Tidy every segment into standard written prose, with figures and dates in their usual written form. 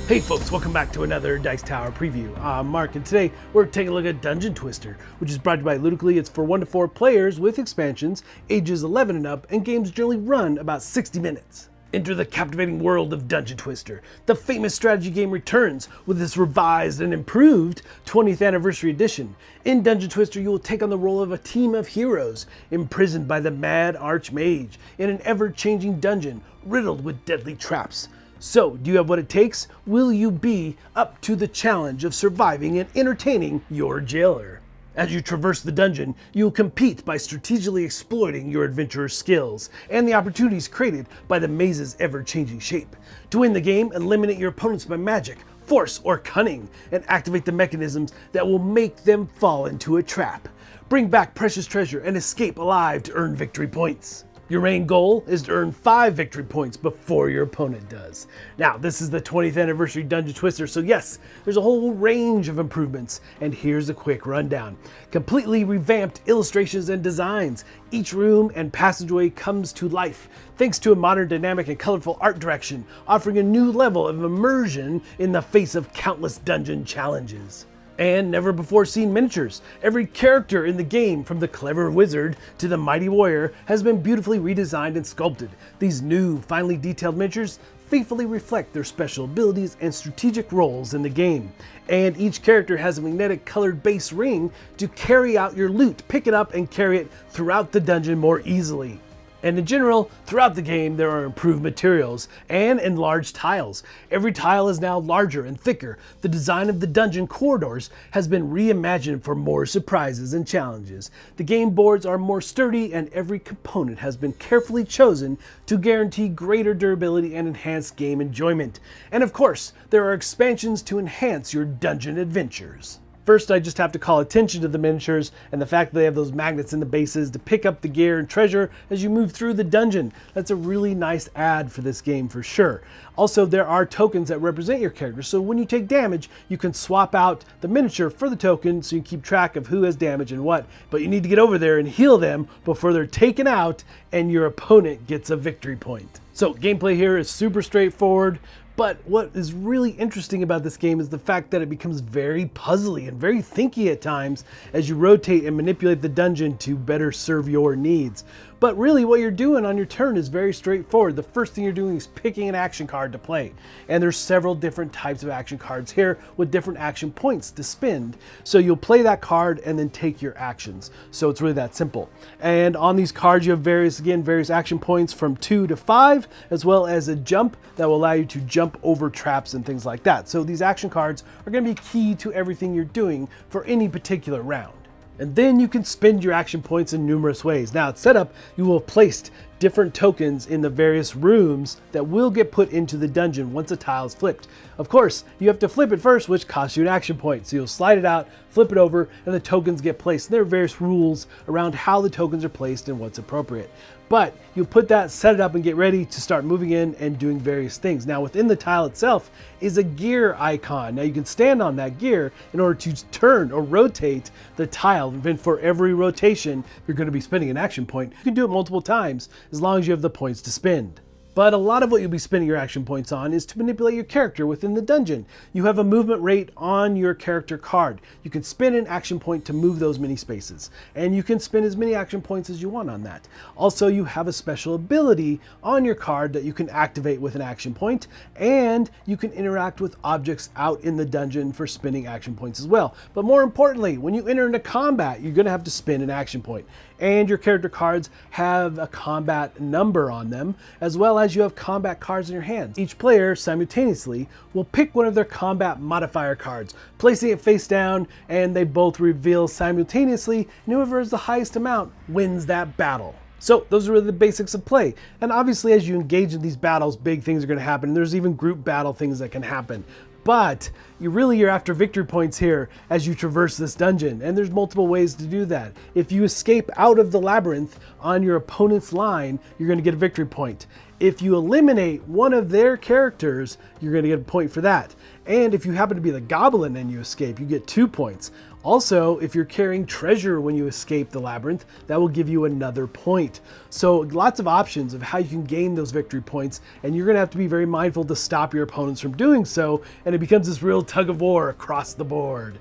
Hey folks, welcome back to another Dice Tower preview. I'm Mark, and today we're taking a look at Dungeon Twister, which is brought to you by Ludically. It's for 1 to 4 players with expansions, ages 11 and up, and games generally run about 60 minutes. Enter the captivating world of Dungeon Twister. The famous strategy game returns with this revised and improved 20th anniversary edition. In Dungeon Twister, you will take on the role of a team of heroes imprisoned by the mad archmage in an ever-changing dungeon riddled with deadly traps. So, do you have what it takes? Will you be up to the challenge of surviving and entertaining your jailer? As you traverse the dungeon, you'll compete by strategically exploiting your adventurer's skills and the opportunities created by the maze's ever-changing shape. To win the game, eliminate your opponents by magic, force, or cunning, and activate the mechanisms that will make them fall into a trap. Bring back precious treasure and escape alive to earn victory points. Your main goal is to earn 5 victory points before your opponent does. Now, this is the 20th anniversary Dungeon Twister, so yes, there's a whole range of improvements, and here's a quick rundown. Completely revamped illustrations and designs. Each room and passageway comes to life, thanks to a modern, dynamic, and colorful art direction, offering a new level of immersion in the face of countless dungeon challenges. And never-before-seen miniatures. Every character in the game, from the clever wizard to the mighty warrior, has been beautifully redesigned and sculpted. These new, finely detailed miniatures faithfully reflect their special abilities and strategic roles in the game. And each character has a magnetic colored base ring to carry out your loot, pick it up, and carry it throughout the dungeon more easily. And in general, throughout the game, there are improved materials and enlarged tiles. Every tile is now larger and thicker. The design of the dungeon corridors has been reimagined for more surprises and challenges. The game boards are more sturdy, and every component has been carefully chosen to guarantee greater durability and enhanced game enjoyment. And of course, there are expansions to enhance your dungeon adventures. First, I just have to call attention to the miniatures and the fact that they have those magnets in the bases to pick up the gear and treasure as you move through the dungeon. That's a really nice add for this game for sure. Also, there are tokens that represent your character, so when you take damage, you can swap out the miniature for the token so you can keep track of who has damage and what. But you need to get over there and heal them before they're taken out and your opponent gets a victory point. So, gameplay here is super straightforward. But what is really interesting about this game is the fact that it becomes very puzzly and very thinky at times as you rotate and manipulate the dungeon to better serve your needs. But really what you're doing on your turn is very straightforward. The first thing you're doing is picking an action card to play. And there's several different types of action cards here with different action points to spend. So you'll play that card and then take your actions. So it's really that simple. And on these cards you have various action points from 2 to 5, as well as a jump that will allow you to jump over traps and things like that. So these action cards are going to be key to everything you're doing for any particular round. And then you can spend your action points in numerous ways. Now at setup, you will have placed different tokens in the various rooms that will get put into the dungeon once a tile is flipped. Of course, you have to flip it first, which costs you an action point. So you'll slide it out, flip it over, and the tokens get placed. And there are various rules around how the tokens are placed and what's appropriate. But you put that, set it up, and get ready to start moving in and doing various things. Now within the tile itself is a gear icon. Now you can stand on that gear in order to turn or rotate the tile. And then for every rotation, you're going to be spending an action point. You can do it multiple times as long as you have the points to spend. But a lot of what you'll be spending your action points on is to manipulate your character within the dungeon. You have a movement rate on your character card. You can spend an action point to move those many spaces, and you can spend as many action points as you want on that. Also, you have a special ability on your card that you can activate with an action point, and you can interact with objects out in the dungeon for spending action points as well. But more importantly, when you enter into combat, you're going to have to spend an action point. And your character cards have a combat number on them, as well as you have combat cards in your hands. Each player simultaneously will pick one of their combat modifier cards, placing it face down, and they both reveal simultaneously, and whoever has the highest amount wins that battle. So those are really the basics of play. And obviously as you engage in these battles, big things are going to happen. There's even group battle things that can happen. But you're after victory points here as you traverse this dungeon, and there's multiple ways to do that. If you escape out of the labyrinth on your opponent's line, you're going to get a victory point. If you eliminate one of their characters, you're going to get a point for that. And if you happen to be the goblin and you escape, you get 2 points. Also, if you're carrying treasure when you escape the labyrinth, that will give you another point. So lots of options of how you can gain those victory points, and you're going to have to be very mindful to stop your opponents from doing so, and it becomes this real tug of war across the board.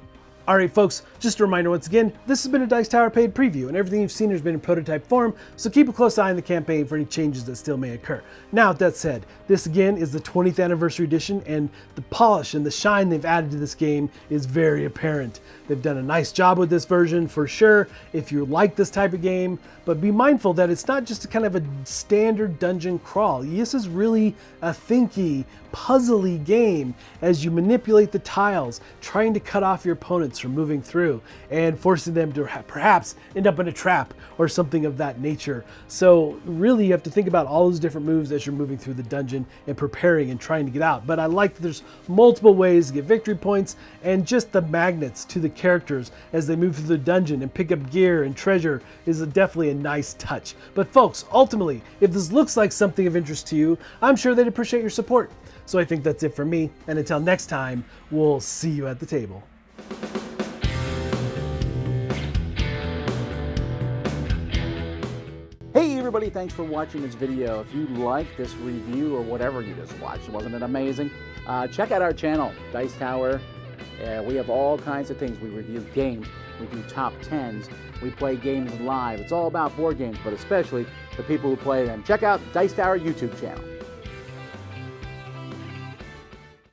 All right, folks, just a reminder once again, this has been a Dice Tower paid preview, and everything you've seen has been in prototype form, so keep a close eye on the campaign for any changes that still may occur. Now, with that said, this again is the 20th anniversary edition, and the polish and the shine they've added to this game is very apparent. They've done a nice job with this version for sure, if you like this type of game, but be mindful that it's not just a kind of a standard dungeon crawl. This is really a thinky, puzzly game as you manipulate the tiles, trying to cut off your opponents from moving through and forcing them to perhaps end up in a trap or something of that nature. So really you have to think about all those different moves as you're moving through the dungeon and preparing and trying to get out. But I like that there's multiple ways to get victory points, and just the magnets to the characters as they move through the dungeon and pick up gear and treasure is definitely a nice touch. But folks, ultimately, if this looks like something of interest to you, I'm sure they'd appreciate your support. So I think that's it for me, and until next time, we'll see you at the table. Hey everybody, thanks for watching this video. If you like this review or whatever you just watched, wasn't it amazing? Check out our channel, Dice Tower. We have all kinds of things. We review games, we do top 10s, we play games live. It's all about board games, but especially the people who play them. Check out Dice Tower YouTube channel.